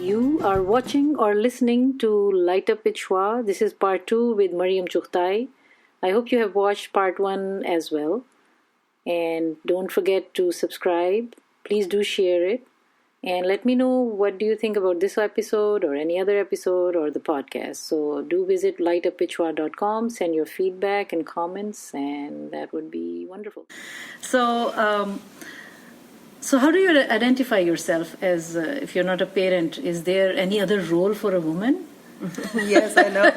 You are watching or listening to Light Up with Shwa. This is part 2 with Mariam Chugtai. I hope you have watched part 1 as well. And don't forget to subscribe. Please do share it. And let me know what do you think about this episode or any other episode or the podcast. So do visit lightupwithshwa.com, send your feedback and comments, and that would be wonderful. So how do you identify yourself as, if you're not a parent, is there any other role for a woman? Yes, I know.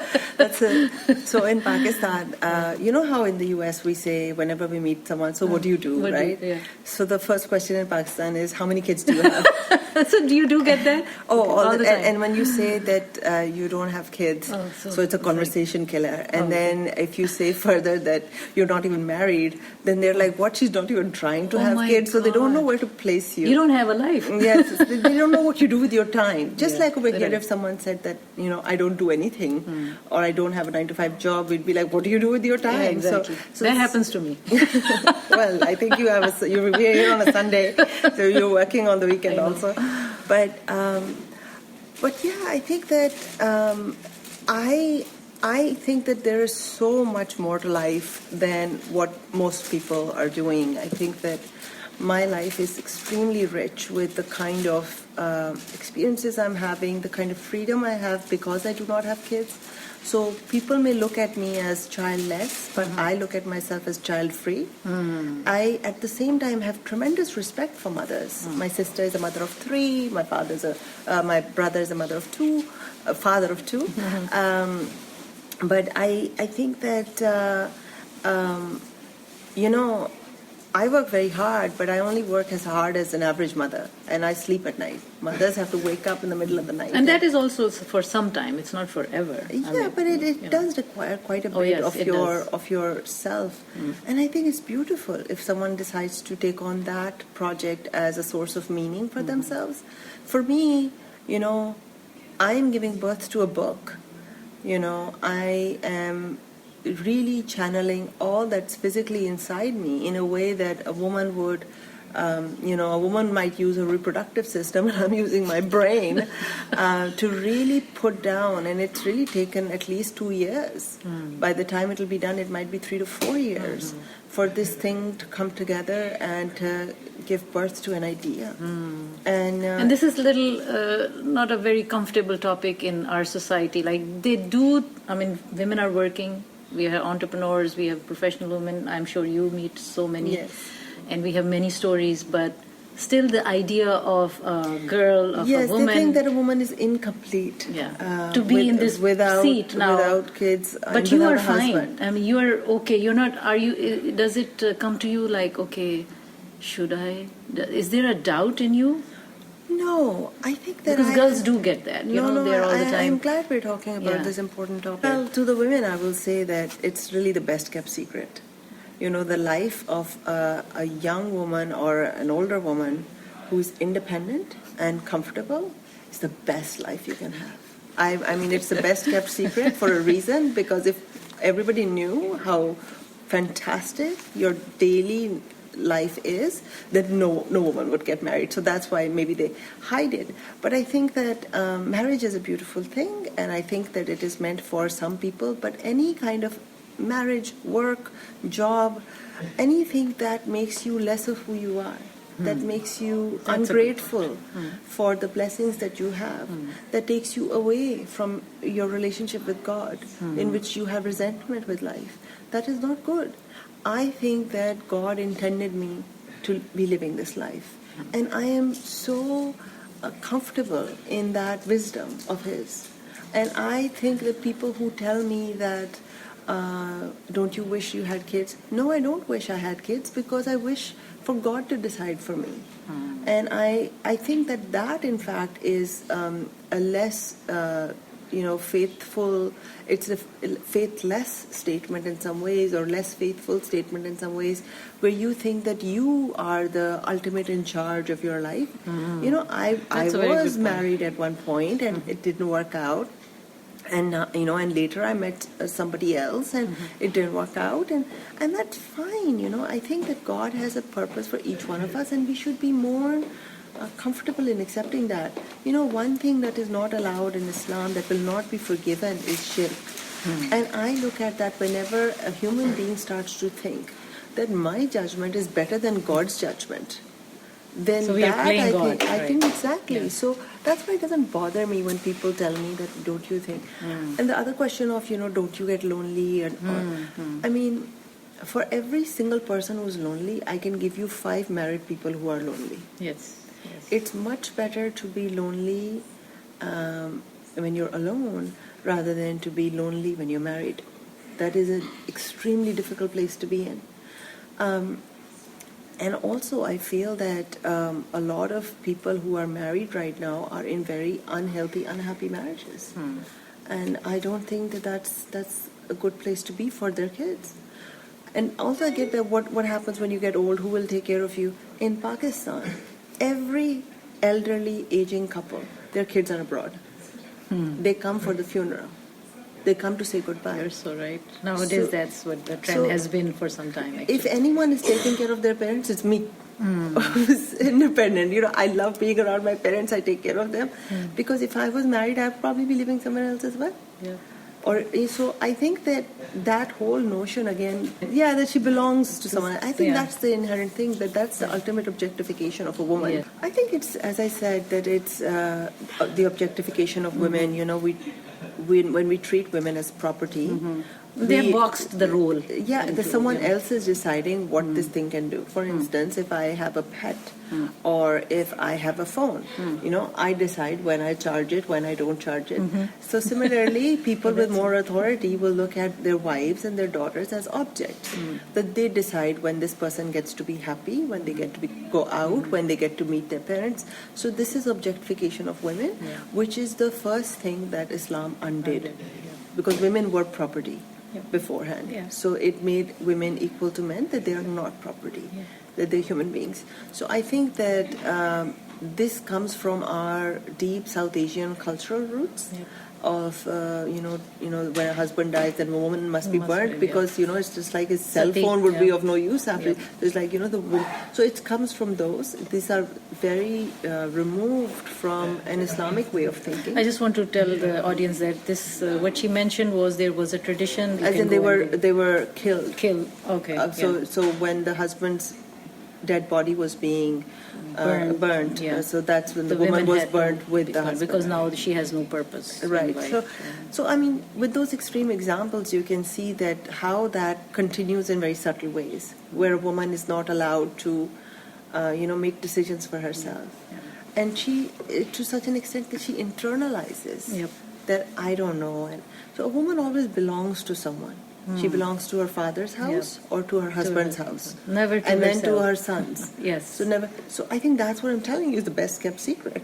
So in Pakistan, you know how in the US we say whenever we meet someone, so what do you do, right? Yeah. So the first question in Pakistan is, how many kids do you have? So do you get that? All the time. And when you say that you don't have kids, so it's a conversation killer. And then if you say further that you're not even married, then they're like, what, she's not even trying to have kids, so they don't know where to place you. You don't have a life. Yes, they don't know what you do with your time. Just like over here, if someone said that, I don't do anything, or I don't have a 9-to-5 job, we'd be like, what do you do with your time? Yeah, exactly. So that happens to me. Well, I think you're here on a Sunday, so you're working on the weekend also. But yeah, I think that I think that there is so much more to life than what most people are doing. I think that my life is extremely rich with the kind of experiences I'm having, the kind of freedom I have because I do not have kids. So people may look at me as childless, but I look at myself as child-free. I, at the same time, have tremendous respect for mothers. My sister is a mother of 3. My brother is a mother of 2, a father of 2. But I think that I work very hard, but I only work as hard as an average mother, and I sleep at night. Mothers have to wake up in the middle of the night. And that is also for some time. It's not forever. Yeah, but it does require quite a bit of yourself. And I think it's beautiful if someone decides to take on that project as a source of meaning for themselves. For me, I am giving birth to a book. I am really channeling all that's physically inside me in a way that a woman would, a woman might use a reproductive system, and I'm using my brain to really put down, and it's really taken at least 2 years. By the time it'll be done, it might be 3 to 4 years for this thing to come together and to give birth to an idea. And this is not a very comfortable topic in our society. Like women are working. We have entrepreneurs, we have professional women. I'm sure you meet so many. Yes. And we have many stories, but still the idea of a girl, of a woman. Yes, they think that a woman is incomplete. Yeah. To be in this seat now. Without kids. But you are fine. I mean, you are okay. You're not, does it come to you like, okay, should I? Is there a doubt in you? No, I think that because girls do get that. They're all the time. I'm glad we're talking about this important topic. Well, to the women, I will say that it's really the best kept secret. The life of a young woman or an older woman who's independent and comfortable is the best life you can have. I mean, it's the best kept secret for a reason, because if everybody knew how fantastic your daily life is, then no woman would get married. So that's why maybe they hide it. But I think that marriage is a beautiful thing, and I think that it is meant for some people. But any kind of marriage, work, job, anything that makes you less of who you are, that makes you ungrateful for the blessings that you have, that takes you away from your relationship with God, in which you have resentment with life, that is not good. I think that God intended me to be living this life. And I am so comfortable in that wisdom of His. And I think that people who tell me that, don't you wish you had kids? No, I don't wish I had kids, because I wish for God to decide for me. And I think that in fact is a less faithful, it's a faithless statement in some ways, or less faithful statement in some ways, where you think that you are the ultimate in charge of your life. I was married at one point, and it didn't work out. And and later I met somebody else, and it didn't work out, and that's fine. I think that God has a purpose for each one of us, and we should be more comfortable in accepting that. One thing that is not allowed in Islam, that will not be forgiven, is shirk. And I look at that whenever a human being starts to think that my judgment is better than God's judgment, then so we are playing God, I think exactly. Yeah. So that's why it doesn't bother me when people tell me that, don't you think? And the other question of, don't you get lonely? I mean, for every single person who's lonely, I can give you 5 married people who are lonely. Yes. It's much better to be lonely when you're alone rather than to be lonely when you're married. That is an extremely difficult place to be in. And also I feel that a lot of people who are married right now are in very unhealthy, unhappy marriages. And I don't think that that's a good place to be for their kids. And also I get that what happens when you get old, who will take care of you? In Pakistan, every elderly aging couple, their kids are abroad. They come for the funeral. They come to say goodbye. You're so right. Nowadays, that's what the trend has been for some time, actually. If anyone is taking care of their parents, it's me. Who's independent. I love being around my parents. I take care of them. Because if I was married, I'd probably be living somewhere else as well. Yeah. So I think that whole notion again, that she belongs to someone. I think that's the inherent thing, that's the ultimate objectification of a woman. Yeah. I think it's, as I said, that it's the objectification of women. When we treat women as property, they boxed the role. Someone else is deciding what this thing can do. For instance, if I have a pet or if I have a phone, I decide when I charge it, when I don't charge it. So similarly, people with more authority will look at their wives and their daughters as objects. That they decide when this person gets to be happy, when they get to go out, when they get to meet their parents. So this is objectification of women, which is the first thing that Islam undid. Because women were property beforehand. Yeah. So it made women equal to men, that they are not property, that they're human beings. So I think that this comes from our deep South Asian cultural roots of, when a husband dies, then a woman must be burnt because, it's just like his cell phone would be of no use after. It's like, the woman. So it comes from those. These are very removed from an Islamic way of thinking. I just want to tell the audience that this, what she mentioned was there was a tradition. As in they were killed. Killed, okay. So when the husband's dead body was being burnt. So that's when the woman was burnt with the husband. Because now she has no purpose. Right. So I mean, with those extreme examples, you can see that how that continues in very subtle ways, where a woman is not allowed to, make decisions for herself. And she, to such an extent that she internalizes that I don't know. And so a woman always belongs to someone. She belongs to her father's house or to her husband's house. Never to and herself. Then to her sons. Yes. So I think that's what I'm telling you is the best kept secret.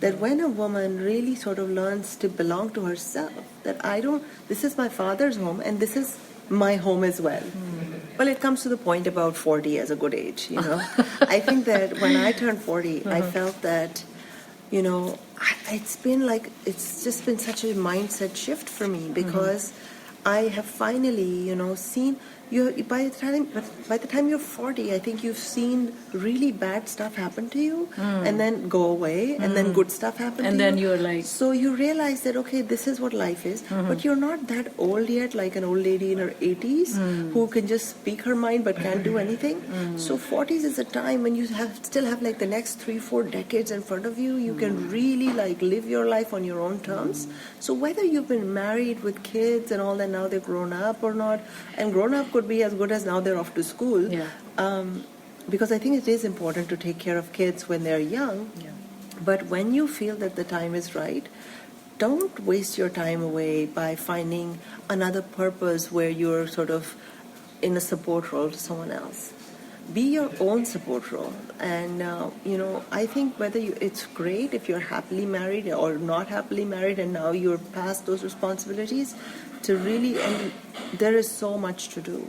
That when a woman really sort of learns to belong to herself, that this is my father's home and this is my home as well. Well, it comes to the point about 40 as a good age, I think that when I turned 40, I felt that, it's just been such a mindset shift for me because I have finally, seen by the time you're 40, I think you've seen really bad stuff happen to you, and then go away, and then good stuff happen to you. And then you're like... So you realize that, okay, this is what life is, but you're not that old yet, like an old lady in her 80s, who can just speak her mind but can't do anything. So 40s is a time when you still have like the next 3-4 decades in front of you. You can really like live your life on your own terms. So whether you've been married with kids and all that, now they're grown up or not, and grown up could be as good as now they're off to school. Because I think it is important to take care of kids when they're young. But when you feel that the time is right, don't waste your time away by finding another purpose where you're sort of in a support role to someone else. Be your own support role. And, I think it's great if you're happily married or not happily married and now you're past those responsibilities to really, and there is so much to do.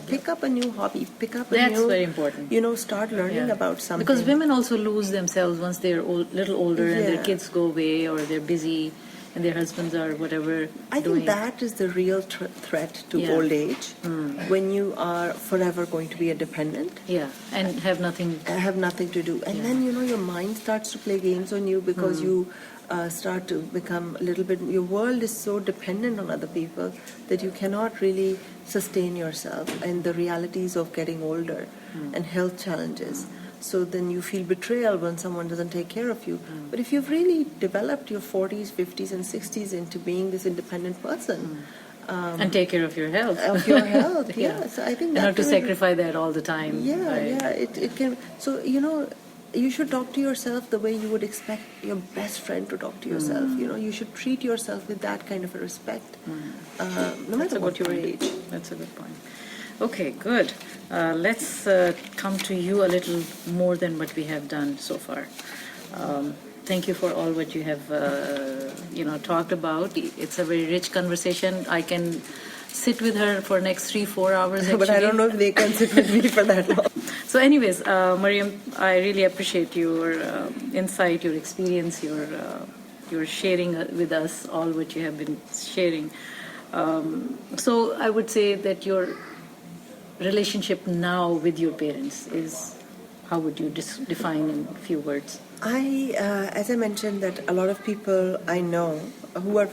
Pick up a new hobby, That's very important. Start learning about something. Because women also lose themselves once they're little older and their kids go away or they're busy. and their husbands are whatever I doing. think that is the real threat to old age, when you are forever going to be a dependent. Yeah, and have nothing to do. And then, your mind starts to play games on you because you start to become a little bit, your world is so dependent on other people that you cannot really sustain yourself and the realities of getting older and health challenges. So then you feel betrayal when someone doesn't take care of you. But if you've really developed your 40s, 50s, and 60s into being this independent person, and take care of your health. Of your health, yeah. So I think and not to sacrifice that all the time. Yeah, right? yeah. It can. So you should talk to yourself the way you would expect your best friend to talk to yourself. You should treat yourself with that kind of a respect, no matter what your age. That's a good point. Okay, good. Let's come to you a little more than what we have done so far. Thank you for all what you have, talked about. It's a very rich conversation. I can sit with her for next 3-4 hours. Actually. But I don't know if they can sit with me for that long. So, anyways, Mariam, I really appreciate your insight, your experience, your sharing with us all what you have been sharing. So, I would say that your relationship now with your parents is, how would you define in a few words? As I mentioned, that a lot of people I know who are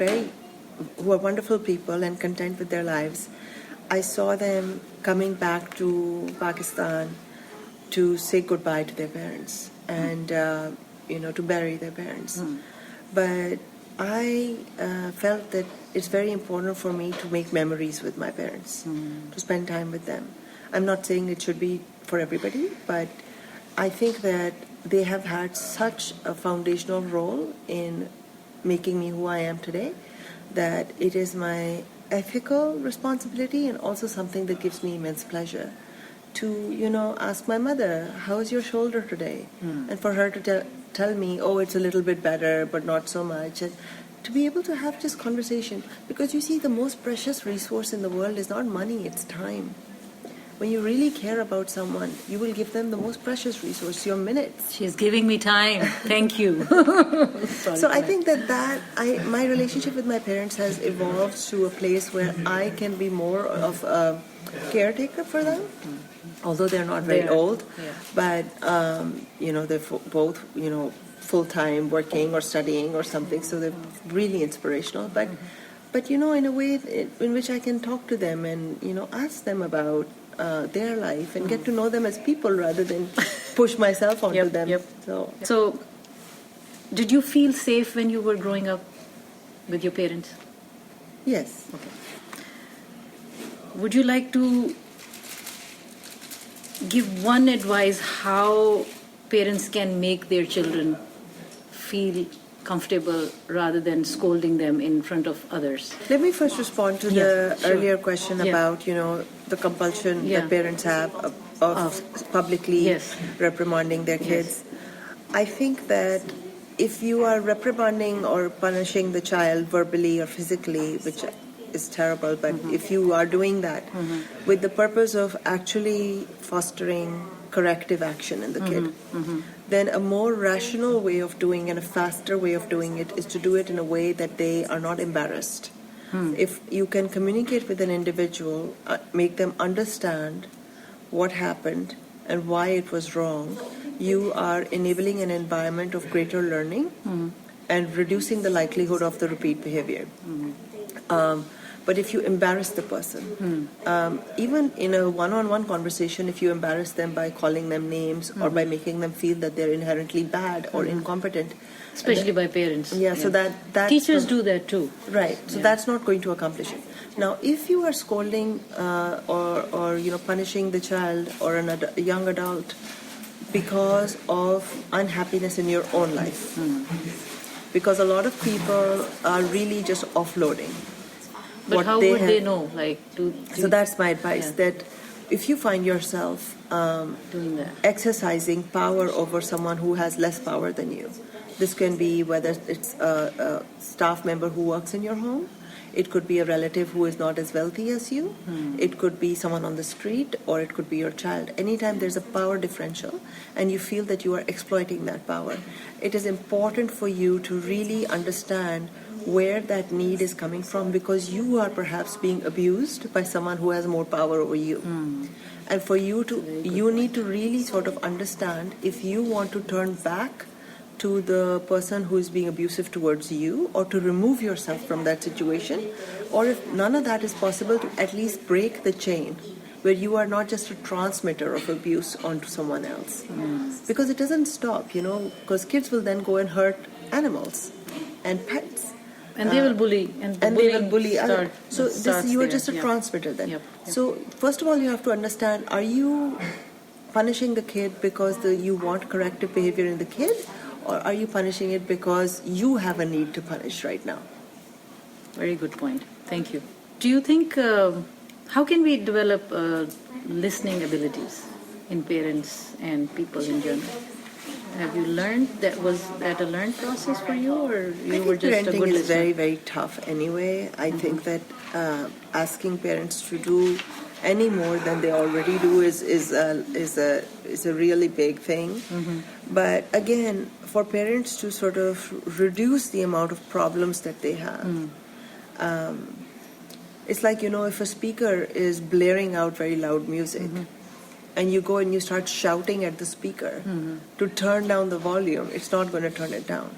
wonderful people and content with their lives, I saw them coming back to Pakistan to say goodbye to their parents and, to bury their parents. But I felt that it's very important for me to make memories with my parents, to spend time with them. I'm not saying it should be for everybody, but I think that they have had such a foundational role in making me who I am today that it is my ethical responsibility and also something that gives me immense pleasure to, ask my mother, how's your shoulder today? And for her to tell me, oh, it's a little bit better, but not so much. And to be able to have just conversation. Because you see, the most precious resource in the world is not money, it's time. When you really care about someone, you will give them the most precious resource, your minutes. She's giving me time. Thank you. So I think that my relationship with my parents has evolved to a place where I can be more of a caretaker for them. Although they're not very old, but they're both full-time working or studying or something, so they're really inspirational. But in a way in which I can talk to them and ask them about their life and get to know them as people rather than push myself onto them. So, did you feel safe when you were growing up with your parents? Yes. Okay. Would you like to give one advice how parents can make their children feel comfortable rather than scolding them in front of others? Let me first respond to the earlier question about, the compulsion that parents have of publicly reprimanding their kids. I think that if you are reprimanding or punishing the child verbally or physically, which is terrible, but if you are doing that with the purpose of actually fostering corrective action in the kid, then a more rational way of doing and a faster way of doing it is to do it in a way that they are not embarrassed. If you can communicate with an individual, make them understand what happened and why it was wrong, you are enabling an environment of greater learning and reducing the likelihood of the repeat behavior. But if you embarrass the person, even in a one-on-one conversation, if you embarrass them by calling them names or by making them feel that they're inherently bad or incompetent, especially by parents. So that teachers do that too. Right. So that's not going to accomplish it. Now, if you are scolding or punishing the child or a young adult because of unhappiness in your own life, because a lot of people are really just offloading. But how would they know? So that's my advice, that if you find yourself doing that, exercising power over someone who has less power than you, this can be whether it's a staff member who works in your home, it could be a relative who is not as wealthy as you, it could be someone on the street, or it could be your child. Anytime there's a power differential and you feel that you are exploiting that power, it is important for you to really understand where that need is coming from, because you are perhaps being abused by someone who has more power over you. And for you to, you need to really sort of understand if you want to turn back to the person who is being abusive towards you, or to remove yourself from that situation, or if none of that is possible, to at least break the chain where you are not just a transmitter of abuse onto someone else. Because it doesn't stop, you know, because kids will then go and hurt animals and pets. And they will bully, and they will bully others. So you are just a Yep. transmitter then. Yep. So first of all, you have to understand, are you punishing the kid because you want corrective behavior in the kid, or are you punishing it because you have a need to punish right now? Very good point. Thank you. Do you think, how can we develop listening abilities in parents and people in general? Have you learned that? Was that a learned process for you, or you were just a good parenting is listener? very, very tough anyway. I think that asking parents to do any more than they already do is a really big thing. But again, for parents to sort of reduce the amount of problems that they have, it's like, you know, if a speaker is blaring out very loud music, and you go and you start shouting at the speaker to turn down the volume, it's not going to turn it down.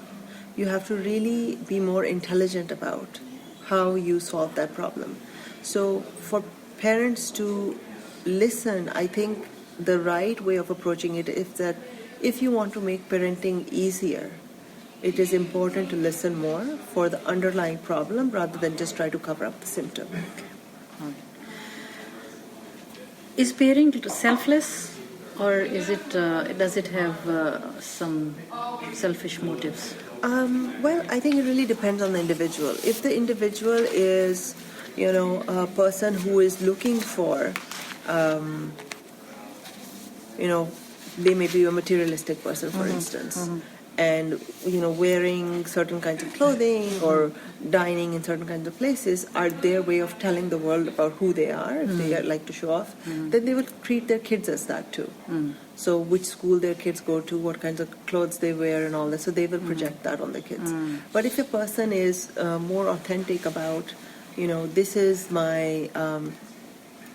You have to really be more intelligent about how you solve that problem. So for parents to listen, I think the right way of approaching it is that if you want to make parenting easier, it is important to listen more for the underlying problem rather than just try to cover up the symptom. Is parenting selfless, or is it? Does it have some selfish motives? Well, I think it really depends on the individual. If the individual is, you know, a person who is looking for, you know, they may be a materialistic person, for instance, and, you know, wearing certain kinds of clothing or dining in certain kinds of places are their way of telling the world about who they are, if they like to show off, then they will treat their kids as that too. So which school their kids go to, what kinds of clothes they wear and all that, so they will project that on the kids. But if a person is more authentic about, you know, this is my,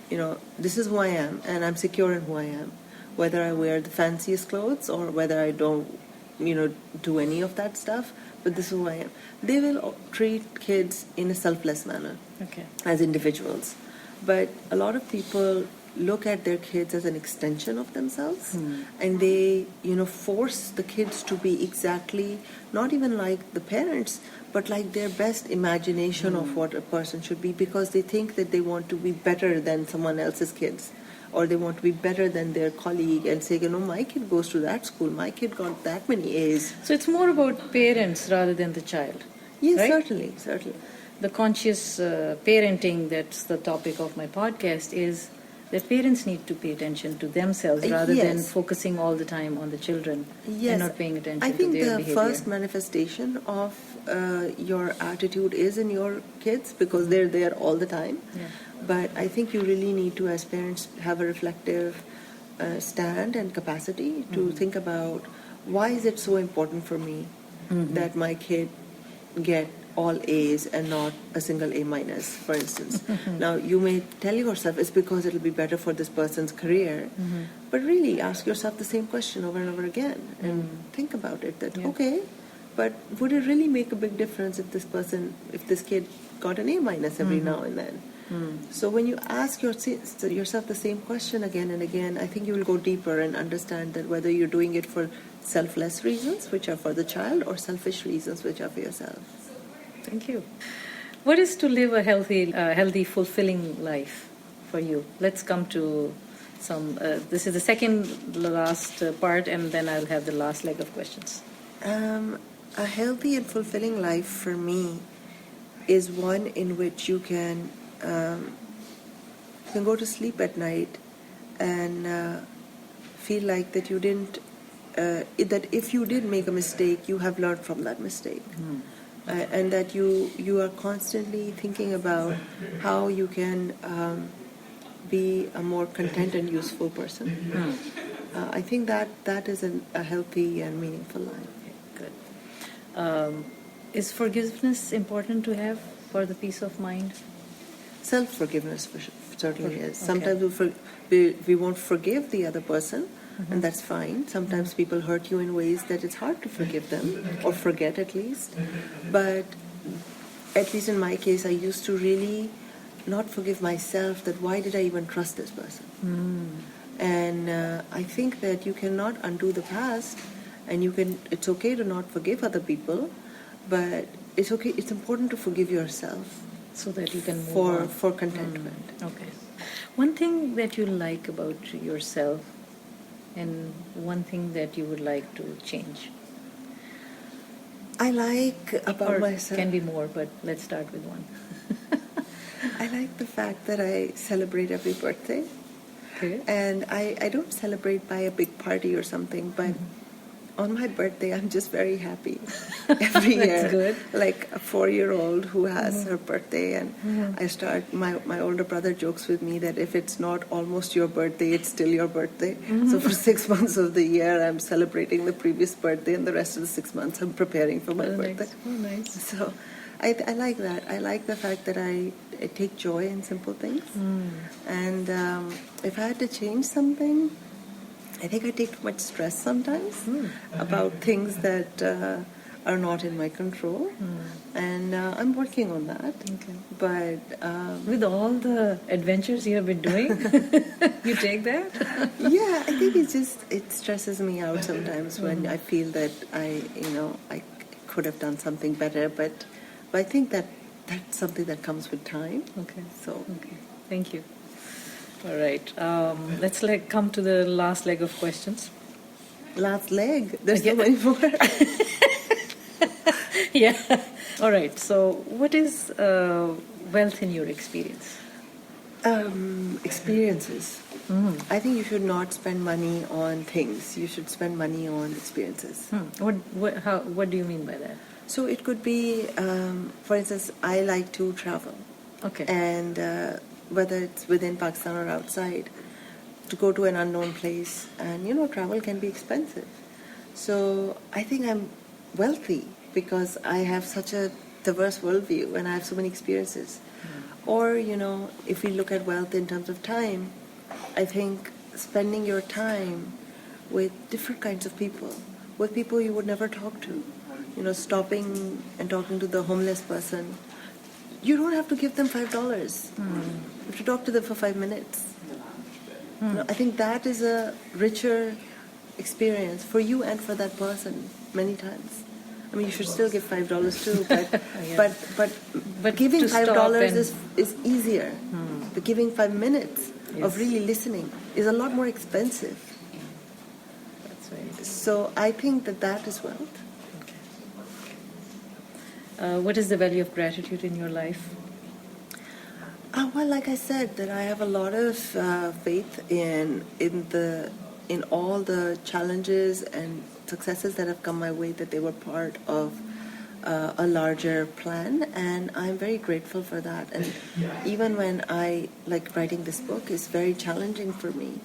you know, this is who I am, and I'm secure in who I am, whether I wear the fanciest clothes or whether I don't, you know, do any of that stuff, but this is who I am. They will treat kids in a selfless manner, as individuals. But a lot of people look at their kids as an extension of themselves, and they, you know, force the kids to be exactly, not even like the parents, but like their best imagination of what a person should be, because they think that they want to be better than someone else's kids, or they want to be better than their colleague and say, you know, my kid goes to that school, my kid got that many A's. So it's more about parents rather than the child. Yes, right? Certainly. The conscious parenting, that's the topic of my podcast, is that parents need to pay attention to themselves rather than focusing all the time on the children and not paying attention to their behavior. I think the first manifestation of your attitude is in your kids, because they're there all the time. But I think you really need to, as parents, have a reflective stand and capacity to think about, why is it so important for me that my kid get all A's and not a single A minus, for instance. Now, you may tell yourself it's because it'll be better for this person's career, but really ask yourself the same question over and over again and think about it, that, okay, but would it really make a big difference if this kid got an A minus every now and then? So when you ask yourself the same question again and again, I think you will go deeper and understand that whether you're doing it for selfless reasons, which are for the child, or selfish reasons, which are for yourself. Thank you. What is to live a healthy, fulfilling life for you? Let's come to some. This is the second last part, and then I'll have the last leg of questions. A healthy and fulfilling life for me is one in which you can go to sleep at night and feel like that you didn't. That if you did make a mistake, you have learned from that mistake. And that you are constantly thinking about how you can be a more content and useful person. I think that is a healthy and meaningful life. Good. Is forgiveness important to have for the peace of mind? Self-forgiveness certainly is. Sometimes we won't forgive the other person, and that's fine. Sometimes people hurt you in ways that it's hard to forgive them, or forget at least. But at least in my case, I used to really not forgive myself that why did I even trust this person? And I think that you cannot undo the past, and it's okay to not forgive other people, but it's okay. It's important to forgive yourself so that you can move on. For contentment. Okay. One thing that you like about yourself, and one thing that you would like to change. I like about myself. Can be more, but let's start with one. I like the fact that I celebrate every birthday. Okay. And I don't celebrate by a big party or something, but on my birthday, I'm just very happy every year. That's good. Like a 4-year-old who has her birthday, and I start, my older brother jokes with me that if it's not almost your birthday, it's still your birthday. So for 6 months of the year, I'm celebrating the previous birthday, and the rest of the 6 months, I'm preparing for my birthday. Nice. Oh, nice. So I like that. I like the fact that I take joy in simple things. And if I had to change something, I think I take too much stress sometimes about things that are not in my control. And I'm working on that. Okay. But with all the adventures you have been doing, you take that? Yeah, I think it stresses me out sometimes when I feel that I could have done something better, but I think that that's something that comes with time. Okay. So okay. Thank you. All right. Let's come to the last leg of questions. Last leg? There's so many more. Yeah. All right. So, what is wealth in your experience? Experiences. I think you should not spend money on things. You should spend money on experiences. What do you mean by that? So it could be, for instance, I like to travel. Okay. And whether it's within Pakistan or outside, to go to an unknown place. And, travel can be expensive. So I think I'm wealthy because I have such a diverse worldview and I have so many experiences. Or, if we look at wealth in terms of time, I think spending your time with different kinds of people, with people you would never talk to, stopping and talking to the homeless person. You don't have to give them $5. You have to talk to them for 5 minutes. I think that is a richer experience for you and for that person many times. I mean, you should still give $5 too, but giving $5 is easier. But giving 5 minutes of really listening is a lot more expensive. That's right. So I think that is wealth. What is the value of gratitude in your life? Well, like I said, that I have a lot of faith in all the challenges and successes that have come my way, that they were part of a larger plan, and I'm very grateful for that. And even when writing this book is very challenging for me.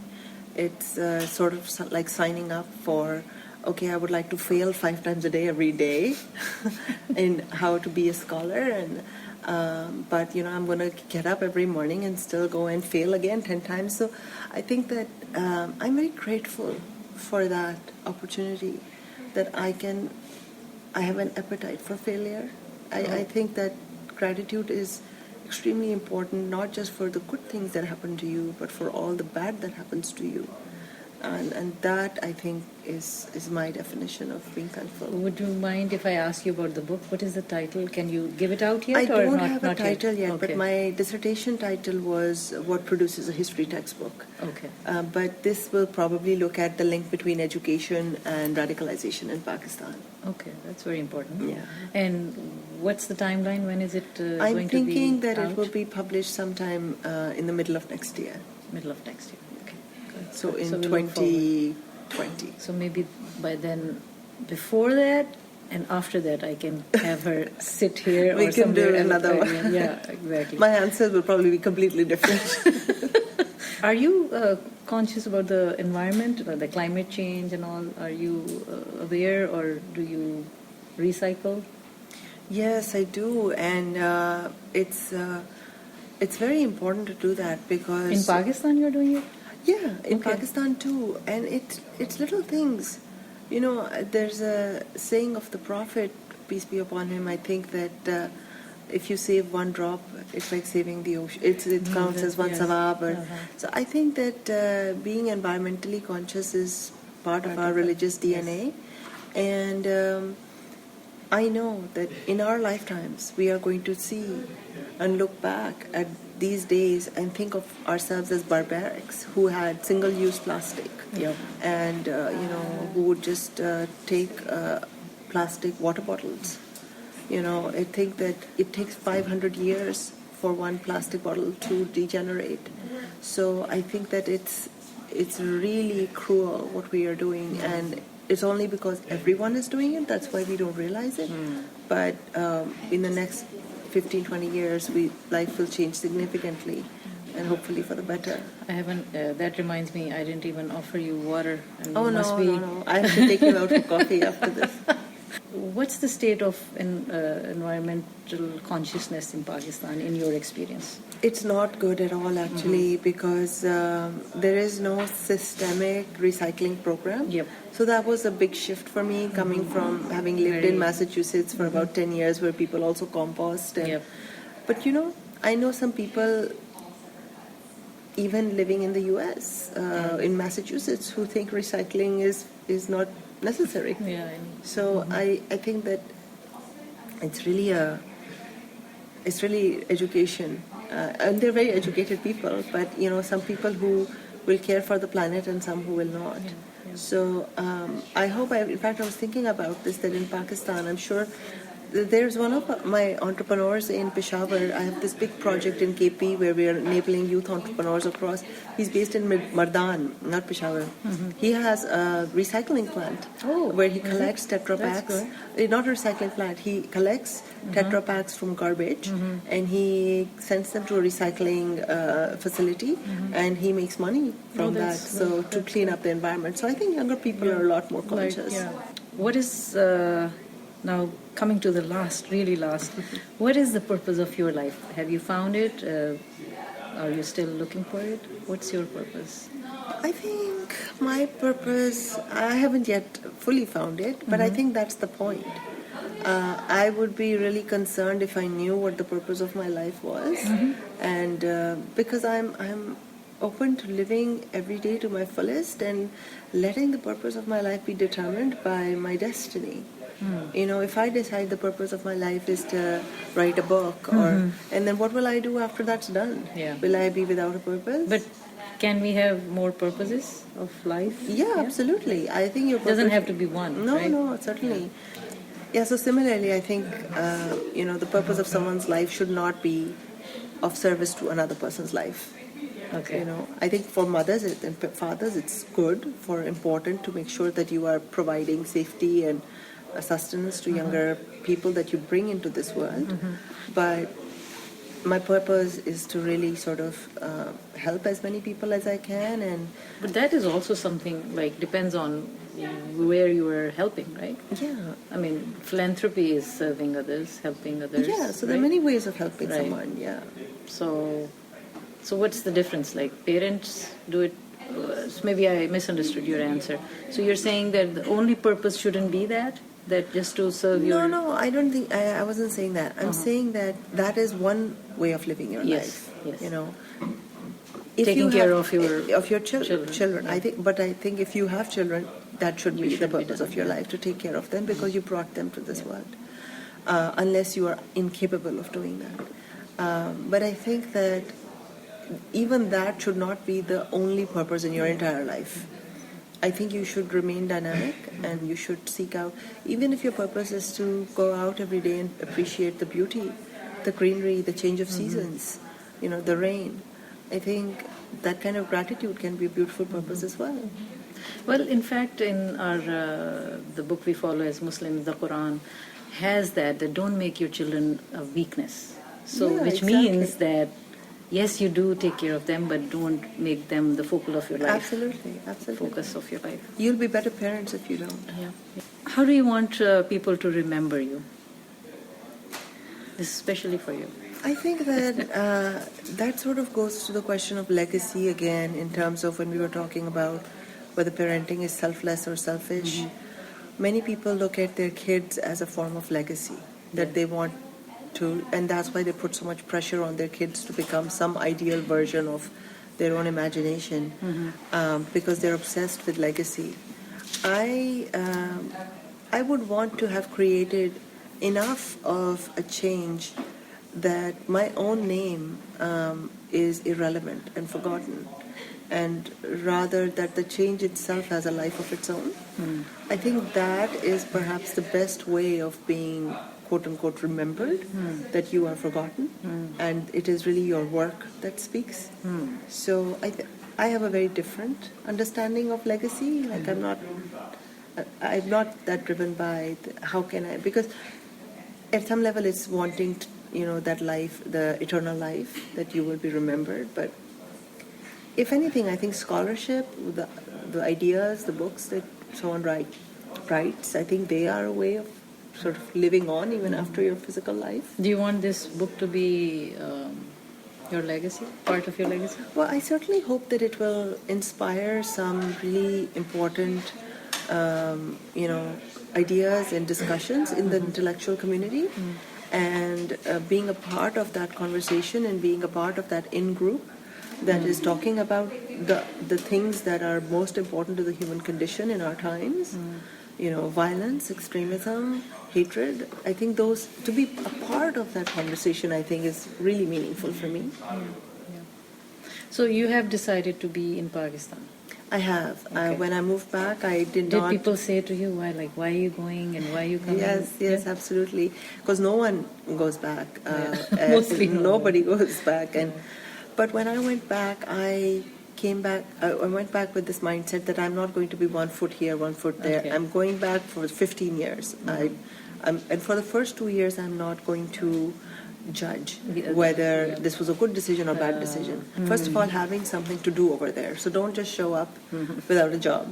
It's sort of like signing up for, okay, I would like to fail 5 times a day every day in how to be a scholar, and but I'm going to get up every morning and still go and fail again 10 times. So I think that I'm very grateful for that opportunity, that I have an appetite for failure. I think that gratitude is extremely important, not just for the good things that happen to you, but for all the bad that happens to you. And that, I think, is my definition of being thankful. Would you mind if I ask you about the book? What is the title? Can you give it out yet? I don't not, have not a title yet, okay. But my dissertation title was What Produces a History Textbook. Okay. But this will probably look at the link between education and radicalization in Pakistan. Okay, that's very important. Yeah. And what's the timeline? When is it going to be I'm thinking that out? it will be published sometime in the middle of next year. Middle of next year. Okay. Good. So in we 2020. So maybe by then, before that and after that, I can have her sit here. We or can do another one. Yeah, exactly. My answers will probably be completely different. Are you conscious about the environment, about the climate change and all? Are you aware, or do you recycle? Yes, I do, and it's very important to do that because in Pakistan you're doing it. Yeah, in Pakistan too, and it's little things. You know, there's a saying of the Prophet, peace be upon him. I think that if you save one drop, it's like saving the ocean. It counts as one sawab. So I think that being environmentally conscious is part of our religious DNA, and I know that in our lifetimes we are going to see and look back at these days and think of ourselves as barbarics who had single-use plastic, and who would just take plastic water bottles. You know, I think that it takes 500 years for one plastic bottle to degenerate. So I think that it's really cruel what we are doing, and it's only because everyone is doing it, that's why we don't realize it. But in the next 15-20 years, life will change significantly, and hopefully for the better. I haven't. That reminds me, I didn't even offer you water. And Oh, no. I have to take you out for coffee after this. What's the state of environmental consciousness in Pakistan, in your experience? It's not good at all, actually, because there is no systemic recycling program. So that was a big shift for me, coming from having lived in Massachusetts for about 10 years, where people also compost. But, I know some people, even living in the U.S., in Massachusetts, who think recycling is not necessary. So I think that it's really education. And they're very educated people, but some people who will care for the planet and some who will not. So I hope, in fact, I was thinking about this, that in Pakistan, I'm sure there's one of my entrepreneurs in Peshawar. I have this big project in KP where we are enabling youth entrepreneurs across. He's based in Mardan, not Peshawar. He has a recycling plant where he collects Tetra Packs. Not a recycling plant. He collects Tetra Packs from garbage and he sends them to a recycling facility, and he makes money from that. So to clean up the environment. So I think younger people are a lot more conscious. What is now coming to the really last? What is the purpose of your life? Have you found it? Are you still looking for it? What's your purpose? I think my purpose, I haven't yet fully found it, but I think that's the point. I would be really concerned if I knew what the purpose of my life was, and because I'm open to living every day to my fullest and letting the purpose of my life be determined by my destiny. If I decide the purpose of my life is to write a book, and then what will I do after that's done? Will I be without a purpose? But can we have more purposes of life? Yeah, absolutely. I think your purpose doesn't have to be one. No, right? No, certainly. Yeah. So similarly, I think the purpose of someone's life should not be of service to another person's life. Okay. I think for mothers and fathers, it's important to make sure that you are providing safety and sustenance to younger people that you bring into this world. But my purpose is to really sort of help as many people as I can. But that is also something, depends on where you are helping, right? Yeah. I mean, philanthropy is serving others, helping others. Yeah, so there are many ways of helping someone, So what's the difference? Parents do it, maybe I misunderstood your answer. So you're saying that the only purpose shouldn't be that just to serve your... No, I don't think, I wasn't saying that. I'm saying that is one way of living your life. Yes. If taking care of your children. I think if you have children, that should be the purpose of your life, to take care of them, because you brought them to this world. Unless you are incapable of doing that. But I think that even that should not be the only purpose in your entire life. I think you should remain dynamic, and you should seek out, even if your purpose is to go out every day and appreciate the beauty, the greenery, the change of seasons, the rain. I think that kind of gratitude can be a beautiful purpose as well. Well, in fact, in our the book we follow as Muslims, the Quran has that don't make your children a weakness. So, which means that yes, you do take care of them, but don't make them the focal of your life. Absolutely. Focus of your life. You'll be better parents if you don't. How do you want people to remember you? This is especially for you. I think that that sort of goes to the question of legacy again, in terms of when we were talking about whether parenting is selfless or selfish. Many people look at their kids as a form of legacy that they want to, and that's why they put so much pressure on their kids to become some ideal version of their own imagination, because they're obsessed with legacy. I would want to have created enough of a change that my own name is irrelevant and forgotten, and rather that the change itself has a life of its own. I think that is perhaps the best way of being quote-unquote remembered, that you are forgotten, and it is really your work that speaks. So I have a very different understanding of legacy. Like I'm not that driven by how can I, because at some level it's wanting to, that life, the eternal life, that you will be remembered. But if anything, I think scholarship, the ideas, the books that someone writes, I think they are a way of sort of living on even after your physical life. Do you want this book to be your legacy, part of your legacy? Well, I certainly hope that it will inspire some really important, ideas and discussions in the intellectual community. And being a part of that conversation and being a part of that in-group that is talking about the things that are most important to the human condition in our times, violence, extremism, hatred. I think those, to be a part of that conversation, I think is really meaningful for me. So you have decided to be in Pakistan? I have. Okay. When I moved back, I did not... Did people say to you, why are you going and why are you coming? Yes, absolutely. Because no one goes back. Mostly nobody goes back. But when I went back, I went back with this mindset that I'm not going to be 1 foot here, 1 foot there. Okay. I'm going back for 15 years. And for the first 2 years, I'm not going to judge whether this was a good decision or bad decision. First of all, having something to do over there. So don't just show up without a job,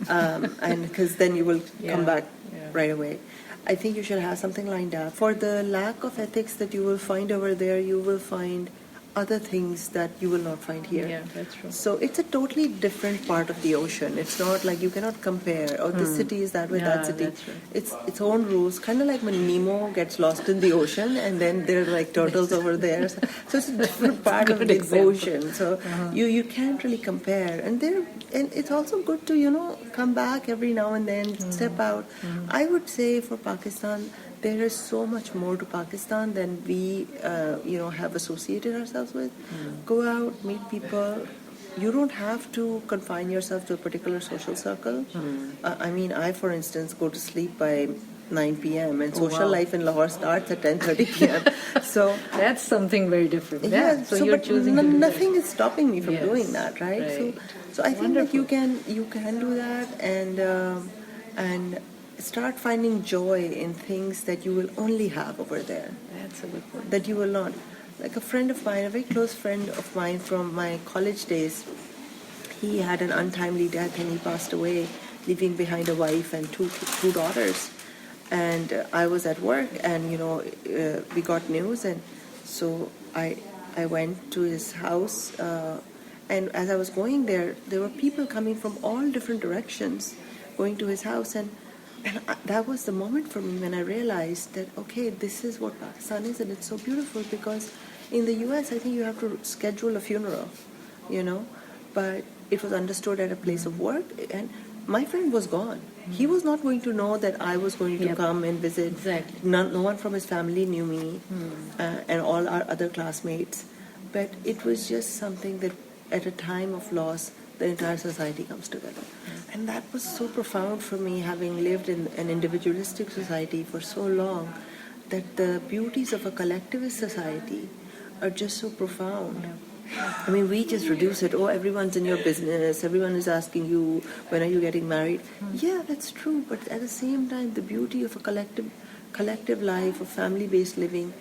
and because then you will come back right away. I think you should have something lined up. For the lack of ethics that you will find over there, you will find other things that you will not find here. Yeah, that's true. So it's a totally different part of the ocean. It's not like you cannot compare, or this city is that way, that city. That's true. It's its own rules, kind of like when Nemo gets lost in the ocean and then there are like turtles over there. So it's a different part of the ocean. So you can't really compare. And it's also good to, come back every now and then, step out. I would say for Pakistan, there is so much more to Pakistan than we, have associated ourselves with. Go out, meet people. You don't have to confine yourself to a particular social circle. I, for instance, go to sleep by 9 p.m. and social life in Lahore starts at 10:30 p.m. So that's something very different. Yeah. So you're choosing to do nothing is stopping me from doing that, right? So I think that you can do that and start finding joy in things that you will only have over there. That's a good point. That you will not. Like a friend of mine, a very close friend of mine from my college days, he had an untimely death and he passed away, leaving behind a wife and two daughters. And I was at work and, we got news, and so I went to his house, and as I was going there were people coming from all different directions going to his house, and that was the moment for me when I realized that, okay, this is what Pakistan is, and it's so beautiful, because in the US, I think you have to schedule a funeral, but it was understood at a place of work, and my friend was gone. He was not going to know that I was going to come and visit. Exactly. No one from his family knew me, and all our other classmates. But it was just something that at a time of loss, the entire society comes together. And that was so profound for me, having lived in an individualistic society for so long, that the beauties of a collectivist society are just so profound. I mean, we just reduce it. Oh, everyone's in your business. Everyone is asking you, when are you getting married? Yeah, that's true. But at the same time, the beauty of a collective life, of family-based living,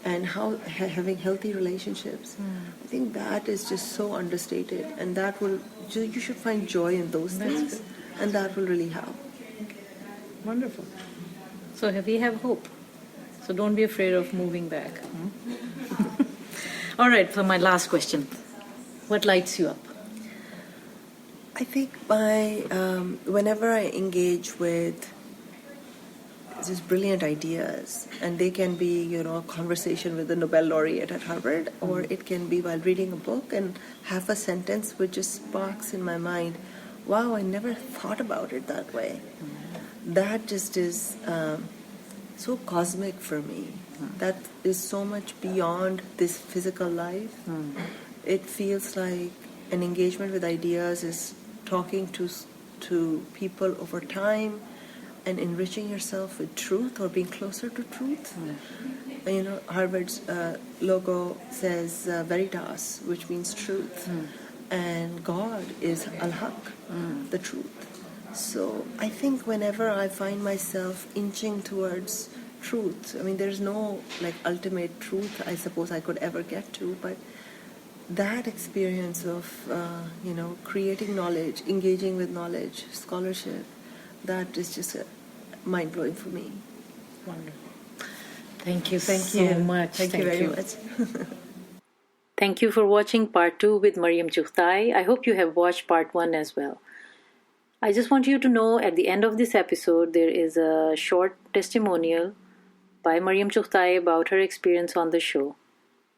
and how having healthy relationships, I think that is just so understated. And that will, you should find joy in those things, and that will really help. Okay. Wonderful. So we have hope. So don't be afraid of moving back. All right, so my last question. What lights you up? I think whenever I engage with these brilliant ideas, and they can be, a conversation with the Nobel laureate at Harvard, or it can be while reading a book and have a sentence which just sparks in my mind, wow, I never thought about it that way. That just is so cosmic for me. That is so much beyond this physical life. It feels like an engagement with ideas is talking to people over time and enriching yourself with truth or being closer to truth. Harvard's logo says veritas, which means truth. And God is al-haq, the truth. So I think whenever I find myself inching towards truth, there's no ultimate truth I suppose I could ever get to, but that experience of creating knowledge, engaging with knowledge, scholarship, that is just mind-blowing for me. Wonderful. Thank you so much. Thank you very much. Thank you for watching part 2 with Mariam Chugtai. I hope you have watched part 1 as well. I just want you to know at the end of this episode there is a short testimonial by Mariam Chugtai about her experience on the show.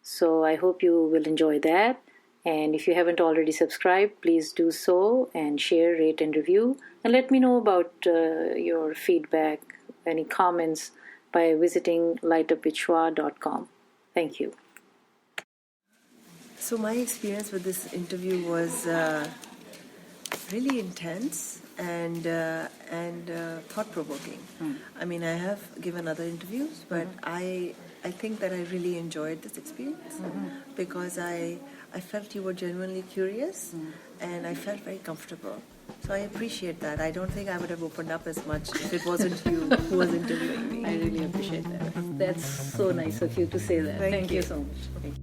So I hope you will enjoy that. And if you haven't already subscribed, please do so and share, rate and review. And let me know about your feedback, any comments by visiting lightupwithshwa.com. Thank you. So my experience with this interview was really intense and thought-provoking. I have given other interviews, but I think that I really enjoyed this experience because I felt you were genuinely curious and I felt very comfortable. So I appreciate that. I don't think I would have opened up as much if it wasn't you who was interviewing me. I really appreciate that. That's so nice of you to say that. Thank you so much.